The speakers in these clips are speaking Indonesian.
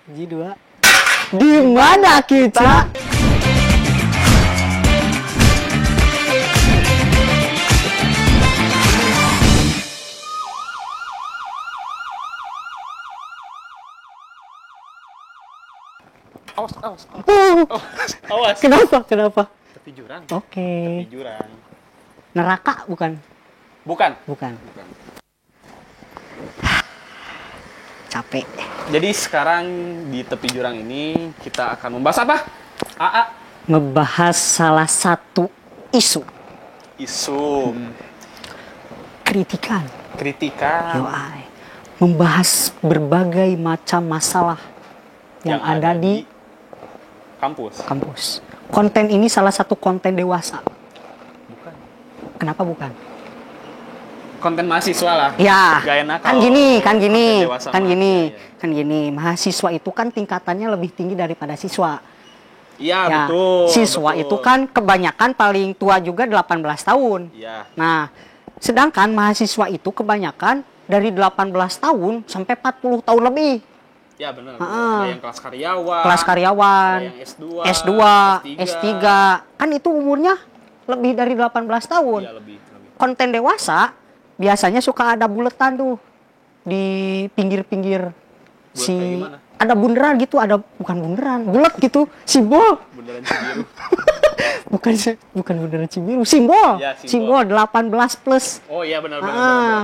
G2. Di mana kita? Awas. Awas. Kenapa? Tepi jurang. Oke. Tepi jurang. Neraka bukan? Bukan. Capek. Jadi sekarang di tepi jurang ini kita akan membahas apa? AA. Ngebahas salah satu isu. Isu. Kritikan. Kritikan. Membahas berbagai macam masalah yang ada di kampus. Konten ini salah satu konten dewasa. Bukan. Kenapa bukan? Konten mahasiswa lah. Ya. Gaya nakal. Kan gini. Iya. Mahasiswa itu kan tingkatannya lebih tinggi daripada siswa. Iya, Ya, betul. siswa betul. itu kan kebanyakan paling tua juga 18 tahun. Iya. Nah, sedangkan mahasiswa itu kebanyakan dari 18 tahun sampai 40 tahun lebih. Ya benar. Ada yang kelas karyawan. Ada yang S2, S3. Kan itu umurnya lebih dari 18 tahun. Iya, lebih. Konten dewasa biasanya suka ada buletan tuh di pinggir-pinggir Bulet kayak gimana? ada bunderan gitu, bukan bunderan, bulet gitu, simbol. Bundaran Cibiru. bukan bunderan Cibiru, simbol. Ya, Simbol 18 plus. Oh iya benar.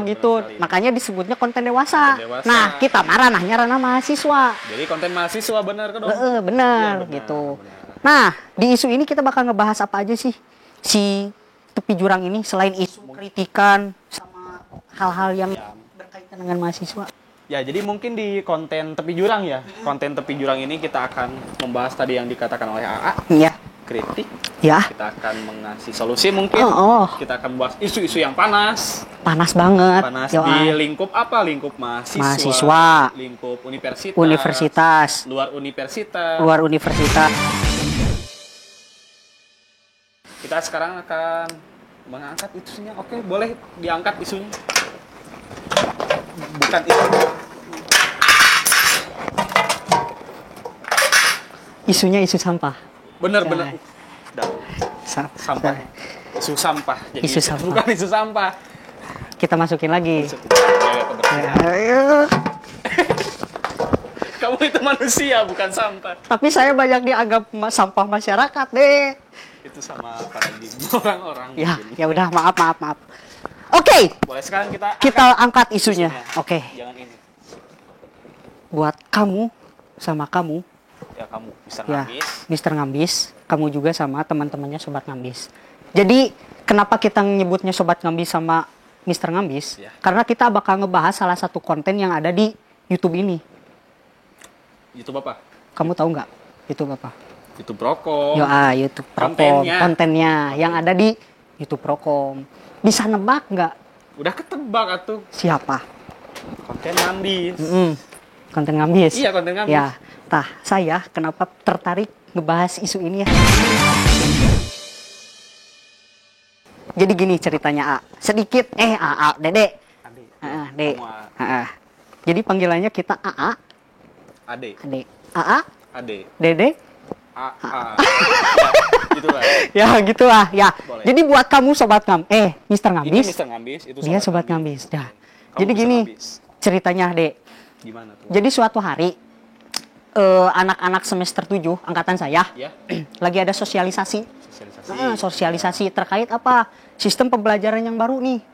Gitu. Benar sekali. Makanya disebutnya konten dewasa. Konten dewasa. Nah, kita ranah mahasiswa. Jadi konten mahasiswa benar kan dong? Bener Ya, benar, gitu. benar. Nah, di isu ini kita bakal ngebahas apa aja sih si tepi jurang ini selain isu kritikan sama hal-hal yang berkaitan dengan mahasiswa. Ya, jadi mungkin di konten tepi jurang ya. Konten tepi jurang ini kita akan membahas tadi yang dikatakan oleh AA, Iya. kritik. Ya, Kita akan mengasih solusi mungkin. Oh. Kita akan membahas isu-isu yang panas. panas banget. Panas Yo, di lingkup apa? Lingkup Mahasiswa. Lingkup universitas. Luar Luar universitas. universitas. Kita sekarang akan mengangkat isunya. Oke, boleh diangkat isunya. Bukan isu. Isunya isu sampah. Bener. Ya. Dah. Sampah. Isu sampah. Jadi Isu sampah. bukan isu sampah. Kita masukin lagi. Jaga kebersihan. Ya. Kamu itu manusia, bukan sampah. Tapi saya banyak dianggap sampah masyarakat deh. Itu sama paradigma orang-orang. Ya, mungkin. ya udah maaf. Oke, Boleh sekarang kita angkat isunya. Oke. Jangan ini. Buat kamu sama kamu, Ya kamu bisa ya, nangis. Mister Ngambis, kamu juga sama teman-temannya Sobat Ngambis. Jadi, kenapa kita nyebutnya Sobat Ngambis sama Mister Ngambis? Ya. Karena kita bakal ngebahas salah satu konten yang ada di YouTube ini. YouTube apa? Kamu tahu nggak? YouTube apa? YouTube Rokok. YouTube Prokom. Kontennya yang ada di YouTube Prokom. Bisa nebak nggak Udah ketebak atuh. siapa? Konten Ngambis. Konten Ngambis. Iya, konten Ngambis. Ya, saya kenapa tertarik ngebahas isu ini ya? Jadi gini ceritanya, A. Sedikit, Dede. Ade. Dek. Kamu Jadi panggilannya kita Ade. Ade. AA, Ade. Dede. A. Gitu lah. Ya gitu lah, ya. Boleh. Jadi buat kamu Sobat Mister Ini Ngambis. Mister Ngambis, itu Dia Sobat Ngambis. Dah. Kamu Jadi Mister gini Ngambis. ceritanya, Dek. Gimana tuh? Jadi suatu hari anak-anak semester 7 angkatan saya Ya, lagi ada sosialisasi. sosialisasi. Sosialisasi terkait apa? Sistem pembelajaran yang baru nih.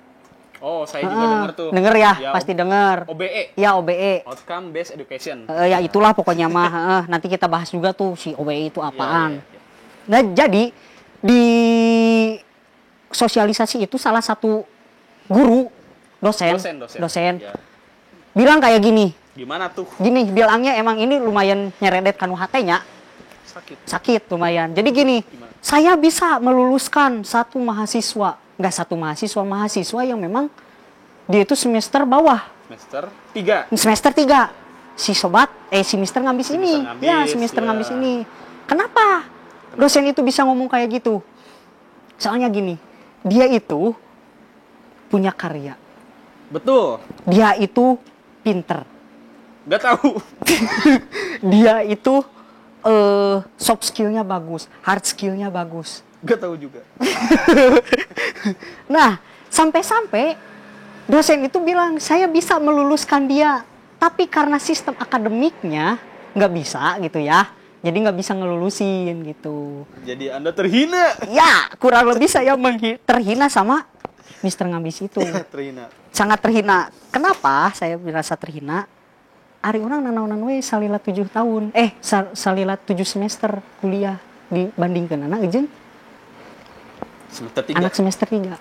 Oh, saya juga dengar tuh. Denger ya, pasti denger. OBE. Ya OBE. Outcome Based Education. Ya itulah pokoknya mah. Nanti kita bahas juga tuh si OBE itu apaan. Ya. Nah jadi di sosialisasi itu salah satu guru dosen. Ya. Bilang kayak gini. Gimana tuh? Gini bilangnya emang ini lumayan nyeredet kanu hatenya. Sakit lumayan. Jadi gini, Gimana? saya bisa meluluskan satu mahasiswa. Nggak satu mahasiswa yang memang dia itu semester bawah. Semester 3. Si Mister Ngambis ini. Ngambis, Ya, si Mister ya. Ngambis ini. Kenapa dosen itu bisa ngomong kayak gitu? Soalnya gini, dia itu punya karya. Betul. Dia itu pinter. Gak tahu. Dia itu soft skillnya bagus, hard skillnya bagus. Gak tahu juga. Nah, sampai-sampai dosen itu bilang saya bisa meluluskan dia, tapi karena sistem akademiknya nggak bisa gitu ya, jadi nggak bisa ngelulusin gitu. Jadi Anda terhina. Ya, kurang lebih saya terhina sama Mister Ngambis itu. Terhina. Sangat terhina. Kenapa saya merasa terhina? Ari orang nanaonan we salila 7 tahun. Salila 7 semester kuliah dibandingkan anak jeung Semester 3. anak semester 3.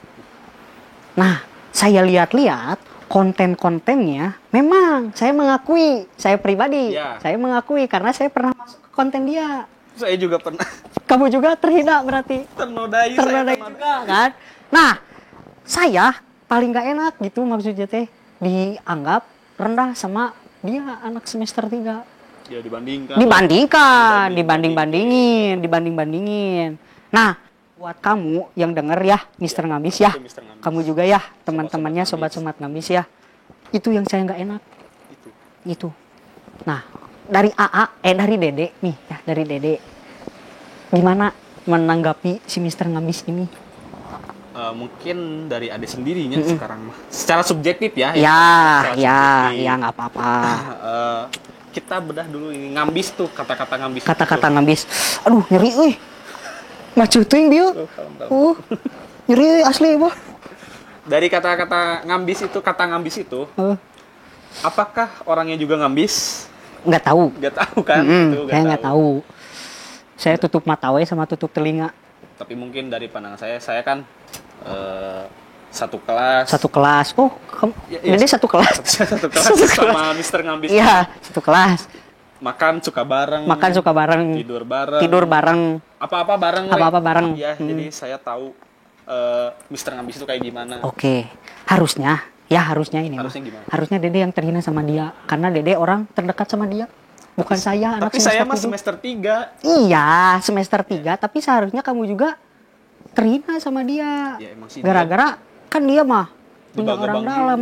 Nah, saya lihat-lihat konten-kontennya, memang saya mengakui, saya pribadi, Ya. saya mengakui karena saya pernah masuk ke konten dia. Saya juga pernah Kamu juga terhina berarti. ternodai. Ternodai juga kan? Nah, saya paling gak enak gitu maksudnya teh, dianggap rendah sama dia anak semester 3. Ya dibandingkan. Dibanding-bandingin. Nah, buat kamu yang denger ya, Mister Ngambis ya, Itu Mr. Ngambis. kamu juga ya, teman-temannya, Sobat-sobat sobat-sobat Ngambis ya, itu yang saya nggak enak, Itu. itu. Nah, dari dari Dede nih, ya dari Dede, gimana menanggapi si Mister Ngambis ini? Mungkin dari adik sendirinya sekarang mah. Secara subjektif ya. Ya, secara subjektif. ya nggak apa-apa. Kita bedah dulu ini ngambis tuh kata-kata ngambis. Kata-kata Ngambis, aduh nyeri, macuting dia, nyeri asli boh. Dari kata-kata ngambis itu, kata ngambis itu, apakah orangnya juga ngambis? Nggak tahu. Gak tahu kan? Itu Saya nggak tahu. Saya tutup mata we sama tutup telinga. Tapi mungkin dari pandangan saya kan satu kelas. Satu kelas. Oh, Ya, Dede satu kelas. satu kelas sama Mister Ngambis. Iya, satu kelas. Makan suka bareng. Makan suka bareng. Tidur bareng. bareng. Apa-apa bareng. Apa-apa bareng. Ya, jadi saya tahu Mister Ngambis itu kayak gimana. Oke. Harusnya ini. Harusnya gimana? Harusnya Dede yang terhina sama dia. Karena Dede orang terdekat sama dia. Bukan saya, anak Tapi saya mah 7. semester 3. Iya, semester 3. Tapi seharusnya kamu juga terhina sama dia. Ya, emang sih Gara-gara kan dia mah punya orang dalam,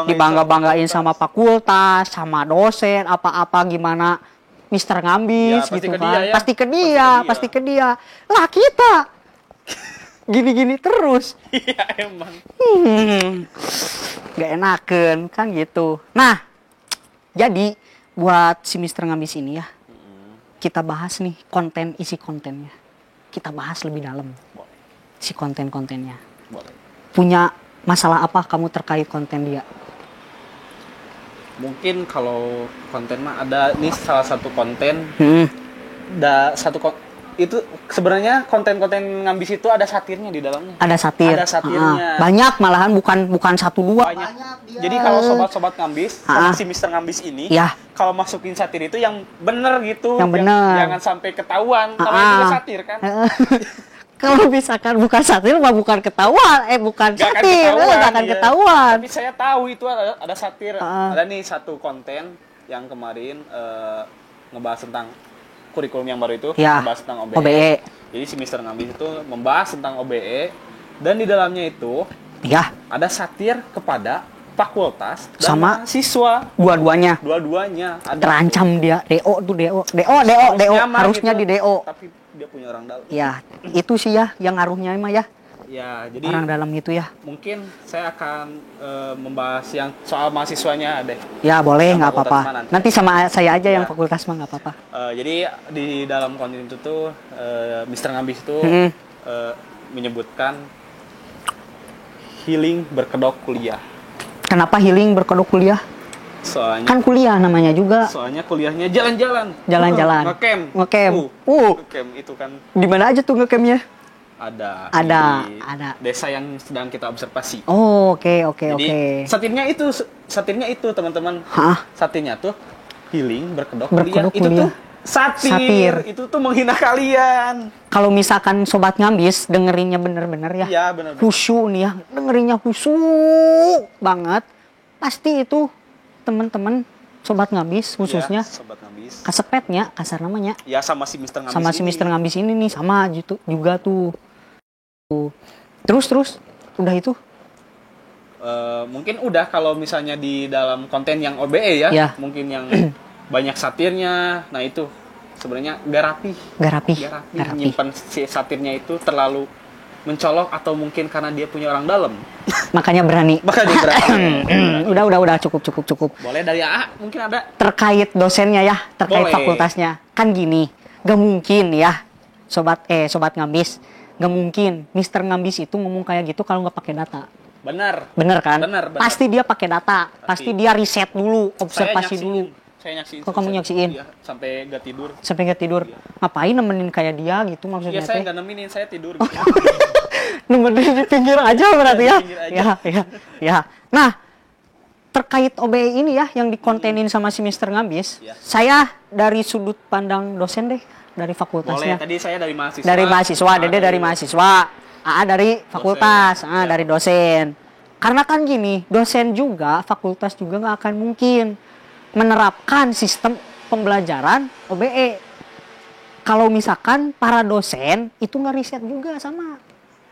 dibangga-banggain sama fakultas, sama dosen, apa-apa gimana Mister Ngambis Ya, pasti gitu ke kan. dia ya. Pasti ke dia. Lah kita gini-gini terus. Iya emang. Gak enaken kan gitu. Nah, jadi buat si Mister Ngambis ini ya, kita bahas nih isi kontennya. Kita bahas lebih dalam si konten-kontennya. Boleh. Punya masalah apa kamu terkait konten dia? Mungkin kalau konten mah ada nih salah satu konten. Hmm. Itu sebenarnya konten-konten ngambis itu ada satirnya di dalamnya. Ada satir. Ada satirnya. Banyak malahan bukan 1-2. Banyak. Jadi kalau sobat-sobat ngambis, sama si Mister Ngambis ini, Ya. kalau masukin satir itu yang bener gitu. Yang bener. Jangan sampai ketahuan. Kalau itu nggak satir kan. Kalau misalkan bukan satir mah bukan ketahuan, bukan Gak akan satir, ketahuan, nggak akan iya. ketahuan. Tapi saya tahu itu ada satir. Ada nih satu konten yang kemarin ngebahas tentang kurikulum yang baru itu, Ya, ngebahas tentang OBE. OBE. Jadi si Mister Ngambis itu membahas tentang OBE dan di dalamnya itu Ya, ada satir kepada fakultas dan Sama mahasiswa. dua-duanya Dua-duanya ada. terancam dia. DO tuh DO. mah Harusnya gitu, di DO. Tapi dia punya orang dalam. Ya, itu sih ya yang ngaruhnya mah ya. Ya, jadi Orang dalam gitu ya. mungkin saya akan membahas yang soal mahasiswanya deh. Ya boleh, Yang nggak fakultas apa-apa. mana nanti? Nanti sama saya aja yang Ya. fakultas mah nggak apa-apa. Jadi di dalam konten itu tuh Mister Ngambis itu menyebutkan healing berkedok kuliah. Kenapa healing berkodok kuliah? Soalnya Kan kuliah namanya juga. soalnya kuliahnya jalan-jalan. Jalan-jalan. Ngecamp. Ngecamp. Ngecamp itu kan Di mana aja tuh ngecampnya? ada di ada. desa yang sedang kita observasi. Oh, oke. Jadi satirnya itu teman-teman. Hah? Satirnya tuh healing berkedok Berkedok kuliah. Itu kuliah. tuh satir. Satir. Itu tuh menghina kalian. Kalau misalkan sobat ngambis dengerinnya bener-bener ya. Iya, benar. Khusyuk nih ya, dengerinnya khusyuk banget. Pasti itu teman-teman sobat ngambis khususnya Ya, sobat Ngambis. kasepetnya, kasar namanya. Ya sama si Mister Ngambis Sama si ini. Mister Ngambis ini nih sama gitu juga tuh. Terus udah itu mungkin udah kalau misalnya di dalam konten yang OBE ya, Ya. mungkin yang banyak satirnya, nah itu sebenarnya nggak rapi. Nggak rapi. Nyimpan si satirnya itu terlalu mencolok atau mungkin karena dia punya orang dalam. Makanya berani. Makanya berani. Udah cukup. Boleh dari AA mungkin ada. Terkait dosennya ya, terkait Boleh. fakultasnya. Kan gini, gak mungkin ya, sobat ngambis, gak mungkin Mister Ngambis itu ngomong kayak gitu kalau nggak pakai data. Bener kan? Bener. Pasti dia pakai data, pasti dia riset dulu, observasi dulu. Saya nyaksiin. Kok kamu nyaksiin? Iya, sampai gak tidur. Sampai nggak tidur. Iya. Ngapain nemenin kayak dia gitu maksudnya? Iya, saya teh? nggak nemenin, saya tidur. Nemenin di pinggir aja berarti ya. Di pinggir aja. Ya. Nah, terkait OBE ini ya yang dikontenin sama si Mister Ngambis, Ya. saya dari sudut pandang dosen deh, dari Boleh, fakultasnya. tadi saya dari mahasiswa. Dari mahasiswa, Dede dari mahasiswa, AA dari fakultas, Dosen. dari dosen. Karena kan gini, dosen juga, fakultas juga nggak akan mungkin menerapkan sistem pembelajaran OBE. Kalau misalkan para dosen itu nggak riset juga sama.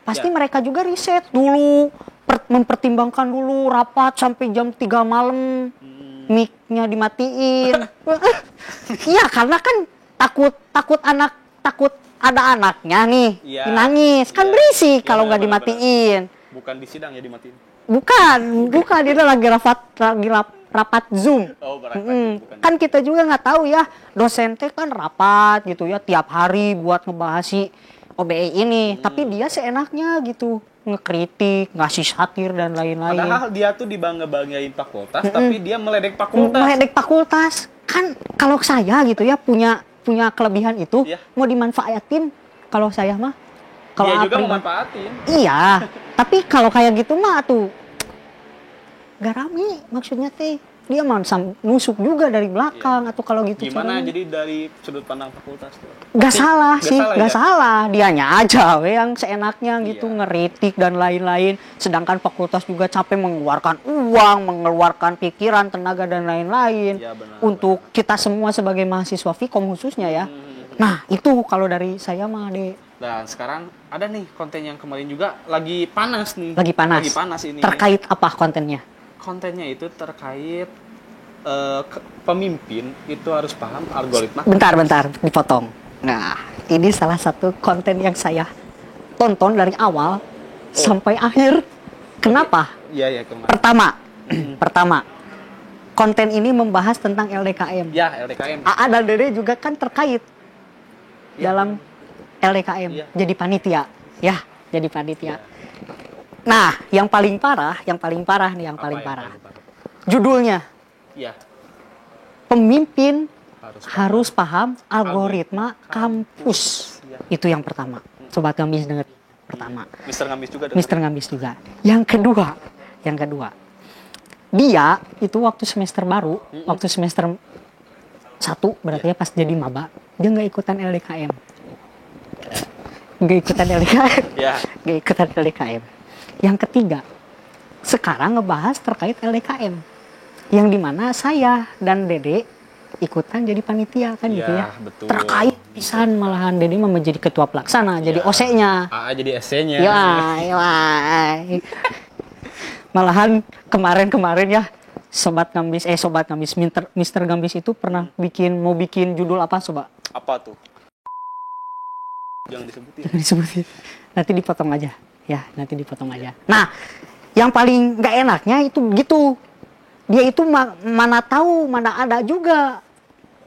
Pasti Ya. mereka juga riset dulu, mempertimbangkan dulu rapat sampai jam 3 malam, mic-nya dimatiin. Iya, karena kan takut ada anaknya nih, Iya. nangis. Kan Iya. berisik Iya, kalau nggak benar-benar. dimatiin. Bukan di sidang ya dimatiin. Bukan, itu lagi rapat Zoom. Oh, berarti bukan. Kan kita juga nggak tahu ya, dosen teh kan rapat gitu ya tiap hari buat ngebahas si OBE ini, tapi dia seenaknya gitu ngekritik, ngasih satir dan lain-lain. Padahal dia tuh dibangga-banggain fakultas, tapi dia meledek fakultas. Meledek fakultas. Kan kalau saya gitu ya punya kelebihan itu, Iya. mau dimanfaatin kalau saya mah. Dia juga pribadi- memanfaatin. Iya, tapi kalau kayak gitu mah tuh gak rame maksudnya teh. Dia mah nusuk juga dari belakang atau kalau gitu. Gimana caranya. jadi dari sudut pandang fakultas tuh? Gak salah sih, gak ya? salah. Dianya aja we yang seenaknya gitu Iya. ngeritik dan lain-lain. Sedangkan fakultas juga capek mengeluarkan uang, mengeluarkan pikiran, tenaga dan lain-lain. Iya, benar, untuk kita semua sebagai mahasiswa Vkom khususnya ya. Nah itu kalau dari saya mah deh. Dan sekarang ada nih konten yang kemarin juga lagi panas nih. Lagi panas. Lagi panas ini. Terkait apa kontennya? Kontennya itu terkait pemimpin itu harus paham algoritma. Bentar, dipotong. Nah, ini salah satu konten yang saya tonton dari awal sampai akhir. Kenapa? Iya kemarin. Pertama, konten ini membahas tentang LDKM. Ya LDKM. AA dan Dede juga kan terkait Iya. dalam LDKM. Iya. Jadi panitia. Ya, jadi panitia. Nah, yang paling parah nih, yang Apa paling yang parah. paling parah? Judulnya, Iya. pemimpin Harus harus paham algoritma kampus. Iya. Itu yang pertama. Sobat Ngambis denger. Pertama. Mister Ngambis juga dengerin. Mister Ngambis juga. Yang kedua. Dia itu waktu semester baru, waktu semester 1 berarti ya pas jadi maba, dia nggak ikutan LDKM. Nggak ikutan LDKM. Ya. Nggak ikutan LDKM. Yang ketiga, sekarang ngebahas terkait LDKM. Yang dimana saya dan Dede ikutan jadi panitia kan gitu ya. Betul. Terkait pisan malahan Dede mah menjadi ketua pelaksana, jadi Ya. OC-nya. AA jadi SC-nya. Ya. Malahan kemarin ya Sobat Ngambis, Mister Ngambis itu pernah mau bikin judul apa coba? Apa tuh? Jangan disebutin. Jangan disebutin. Nanti dipotong aja. Ya, nanti dipotong aja. Nah, yang paling nggak enaknya itu gitu. Dia itu mana tahu, mana ada juga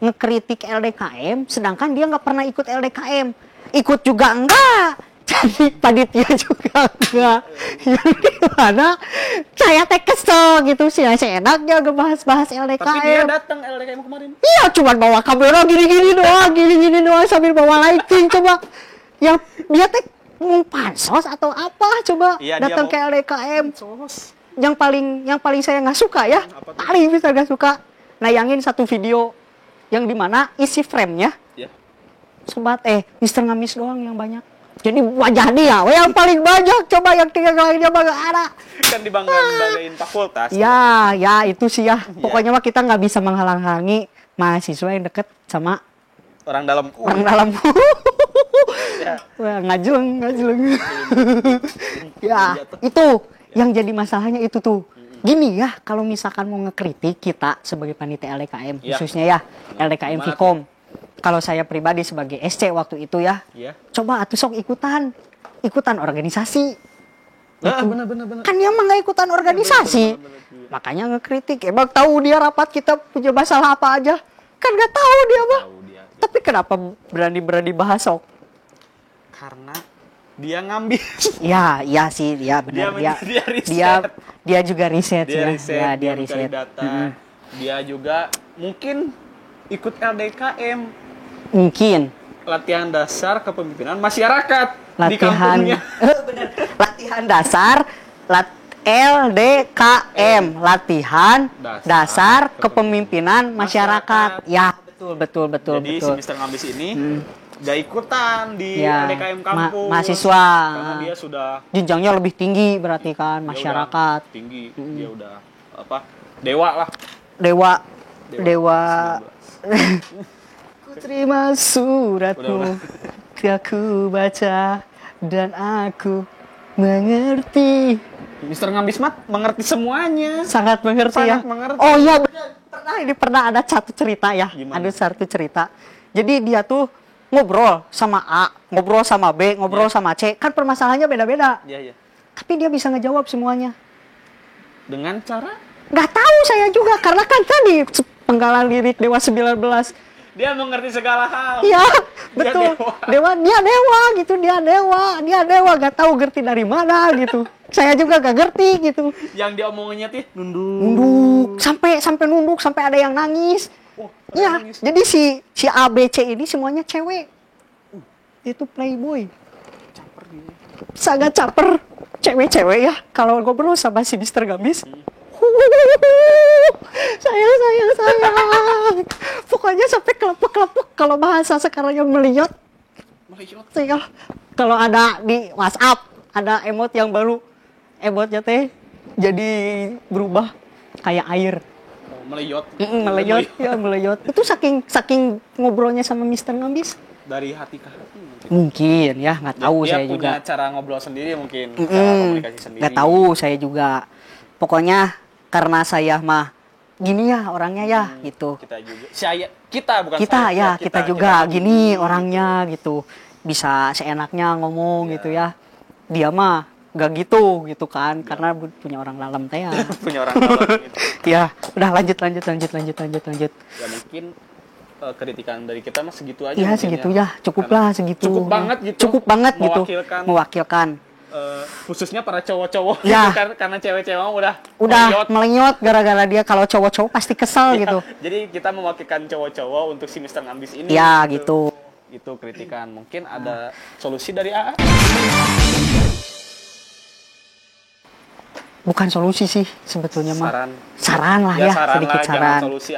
ngekritik LDKM, sedangkan dia nggak pernah ikut LDKM. Ikut juga enggak. Jadi panitia juga enggak. Yang gimana? Saya teh kesel gitu sih. Saya enaknya ngebahas-bahas LDKM. Tapi dia datang LDKM kemarin. Iya, cuma bawa kamera gini-gini doang, sambil bawa lighting coba. Yang dia teh mau pansos atau apa coba Iya, datang dia ke LDKM. Sos. Yang paling saya nggak suka ya, Apa tuh? paling bisa nggak suka nayangin satu video yang dimana isi frame-nya Ya. sobat Mister Ngambis doang yang banyak. Jadi wajah dia yang paling banyak, coba yang tiga lainnya mah nggak ada. Kan dibanggain fakultas. Ya itu sih ya. Pokoknya mah kita nggak bisa menghalang-halangi mahasiswa yang deket sama Orang dalam. orang dalam. Ya. Wah, ngajeleng. Ya, itu Yang jadi masalahnya itu tuh. Gini ya, kalau misalkan mau ngekritik kita sebagai panitia LDKM, khususnya ya, LDKM Vkom. Kalau saya pribadi sebagai SC waktu itu ya, coba atuh sok ikutan organisasi. Benar. Kan dia mah nggak ikutan organisasi. Bener. Makanya ngekritik. Emang tahu dia rapat kita punya masalah apa aja? Kan nggak tahu dia mah. Tapi kenapa berani bahas sok? Karena dia ngambil. Iya sih, ya benar dia juga riset dia ya. Dia riset data. Dia juga mungkin ikut LDKM. Mungkin latihan dasar kepemimpinan masyarakat di kampungnya. Latihan dasar LDKM, latihan dasar kepemimpinan masyarakat. Ya, betul. Jadi si Mr. Ngambis ini gak ikutan di LDKM kampung. Mahasiswa. Karena dia sudah jenjangnya lebih tinggi berarti kan masyarakat. Tinggi. Dia udah dewa lah. Dewa. Ku terima suratmu, aku baca dan aku mengerti. Mr. Ngambis mengerti semuanya. Sangat mengerti. Mengerti. Oh iya benar. Pernah ada satu cerita ya. Gimana? Ada satu cerita. Jadi dia tuh ngobrol sama A, ngobrol sama B, ngobrol sama C. Kan permasalahannya beda-beda. Iya. Tapi dia bisa ngejawab semuanya. Dengan cara? Nggak tahu saya juga. Karena kan tadi penggalan lirik Dewa 19. Dia mengerti segala hal. Iya, betul. Dia dewa gitu, dia dewa, gak tahu ngerti dari mana gitu. Saya juga gak ngerti gitu. Yang diomonginnya tuh nunduk, sampai nunduk, sampai ada yang nangis. Iya, jadi si A B C ini semuanya cewek. Itu playboy. Caper gitu. Sangat caper. Cewek-cewek ya, kalau ngobrol sama si Mr. Ngambis. Sayang. Pokoknya sampai kelepek-kelepek kalau bahasa sekarang yang meliot. Kalau ada di WhatsApp ada emot yang baru, emotnya teh jadi berubah kayak air. Meleyot. Meleyot. Itu saking ngobrolnya sama Mr. Ngambis. Dari hati ke hati. Mungkin ya, nggak tahu saya juga. Dia punya cara ngobrol sendiri mungkin, cara komunikasi sendiri. Nggak tahu saya juga. Pokoknya karena saya mah gini ya orangnya ya gitu. Kita juga gini orangnya gitu. Bisa seenaknya ngomong gitu ya. Dia mah gak gitu kan karena punya orang dalam teh ya. Punya orang dalam gitu. Ya, udah lanjut. Ya mungkin kritikan dari kita mah segitu aja. Iya segitu ya, cukup segitu. Cukup banget gitu. Mewakilkan. Khususnya para cowok-cowok ya. Gitu, karena cewek-cewek udah melenyot gara-gara dia. Kalau cowok-cowok pasti kesel gitu. Jadi kita mewakilkan cowok-cowok untuk si Mr. Ngambis ini. Ya gitu. Itu kritikan. Mungkin ada solusi dari AA? Bukan solusi sih sebetulnya mah. Saran lah ya sedikit saran. Solusi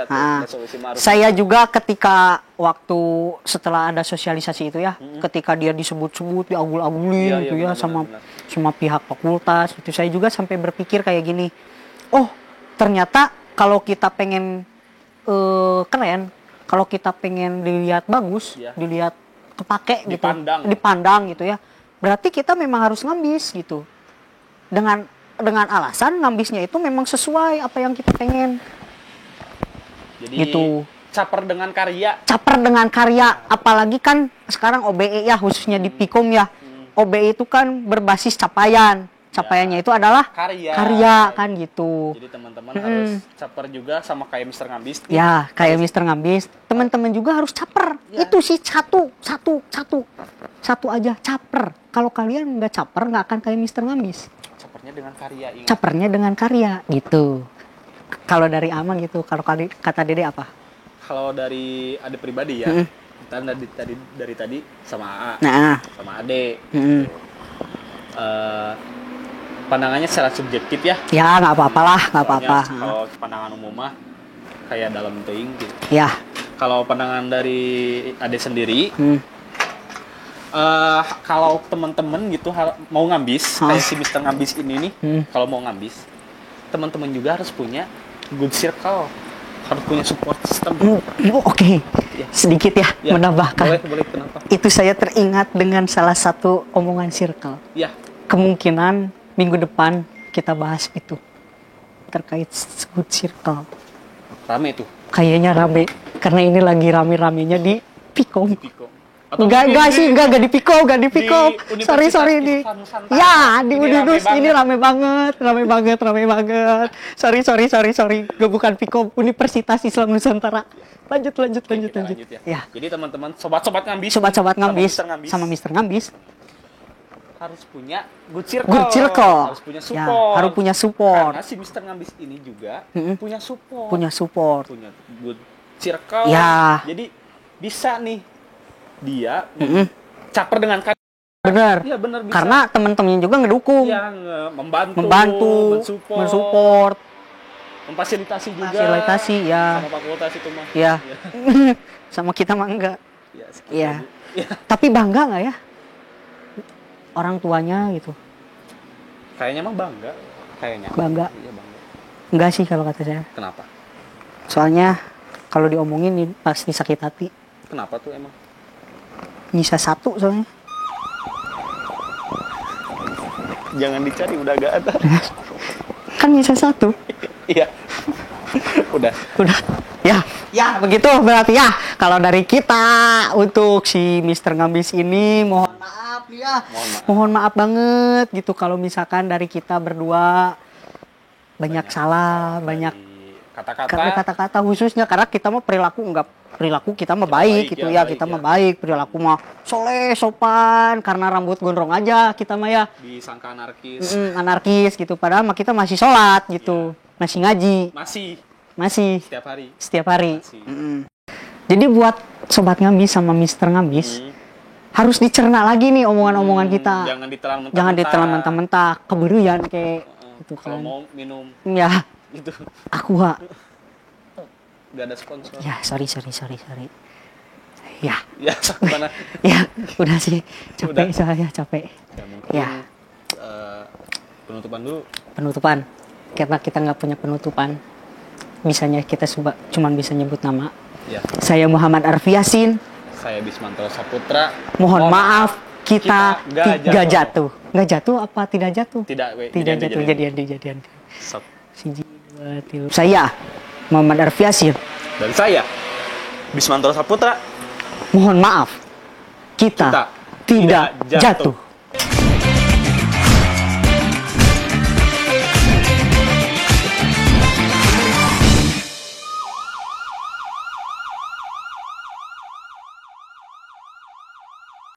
solusi saya juga ketika waktu setelah ada sosialisasi itu ya, ketika dia disebut-sebut, diagul-agulin gitu ya sama pihak fakultas itu, saya juga sampai berpikir kayak gini. Oh, ternyata kalau kita pengen keren, kalau kita pengen dilihat bagus, dilihat kepake gitu, dipandang gitu ya. Berarti kita memang harus ngambis gitu. Dengan alasan ngambisnya itu memang sesuai apa yang kita pengen. Jadi gitu. Caper dengan karya. Apalagi kan sekarang OBE ya, khususnya di Vkom ya. OBE itu kan berbasis capaian. Capaiannya itu adalah karya kan gitu. Jadi teman-teman harus caper juga sama kayak Mr. Ngambis. Ya, kayak Mr. Ngambis. Teman-teman juga harus caper. Ya. Itu sih satu aja caper. Kalau kalian nggak caper, nggak akan kayak Mr. Ngambis. Capernya dengan karya gitu. Kalau dari Amang gitu, kalau kata Dede apa? Kalau dari Ade pribadi ya, kita dari tadi sama AA, sama Ade. Pandangannya secara subjektif ya. Ya nggak apa-apa. Kalau pandangan umum mah kayak dalam teing gitu. Ya. Kalau pandangan dari Ade sendiri. Kalau teman-teman gitu mau ngambis kayak si Mr. Ngambis ini nih, kalau mau ngambis, teman-teman juga harus punya good circle, harus punya support system. Oke. Sedikit ya menambahkan. Boleh kenapa? Itu saya teringat dengan salah satu omongan circle. Ya. Kemungkinan minggu depan kita bahas itu terkait good circle. Rame tuh. Kayaknya rame karena ini lagi rame-ramenya di Pikom. Atau Enggak di Pikom. Sorry di. Ya, di Unidus ini rame banget. Sorry. Gue bukan Pikom, Universitas Islam Nusantara. Lanjut. Ya. Jadi teman-teman, sobat-sobat ngambis. Sama Mister Ngambis. Harus punya good circle. Harus punya support. Ya, harus punya support. Karena si Mister Ngambis ini juga punya support. Punya good circle. Ya. Jadi bisa nih dia caper dengan bener. Iya bener bisa. Karena teman-temannya juga ngedukung. Iya, membantu, mensupport, memfasilitasi juga. Ya. Sama fakultas itu mah. Ya. Sama kita mah enggak. Iya. Ya. Tapi bangga nggak ya? Orang tuanya gitu. Kayaknya mah bangga. Bangga. Iya, bangga. Enggak sih kalau kata saya. Kenapa? Soalnya kalau diomongin pasti sakit hati. Kenapa tuh emang? Nyisa 1 soalnya. Jangan dicari, udah gak ada. Kan nyisa 1. Iya. Udah. Ya begitu berarti ya. Kalau dari kita untuk si Mister Ngambis ini mohon maaf ya. Mohon maaf banget gitu kalau misalkan dari kita berdua banyak salah, banyak kata-kata khususnya karena kita mah perilaku kita mah baik gitu ya, kita mah baik, perilaku mah soleh, sopan, karena rambut gondrong aja kita mah ya. Disangka anarkis gitu, padahal mah kita masih sholat gitu, masih ngaji. Masih. Setiap hari. Jadi buat Sobat Ngambis sama Mister Ngambis, harus dicerna lagi nih omongan-omongan kita. Jangan ditelan mentah-mentah, keburian kayak gitu kan. Kalau mau minum. Ya. Gitu. Aqua. Gak ada sponsor. Ya, sorry. Ya. Ya, mana? Ya, udah sih. Saya capek. Ya, mungkin, penutupan dulu. Karena kita nggak punya penutupan. Bisanya kita cuman bisa nyebut nama. Ya. Saya Muhammad Arfi Yasin. Saya Bismantoro Saputra. Mohon maaf kita tidak jatuh. Nggak jatuh apa tidak jatuh? Tidak jatuh. Jadian. Saya Muhammad Arfi Yasin. Dan saya Bismantoro Saputra. Mohon maaf kita tidak jatuh.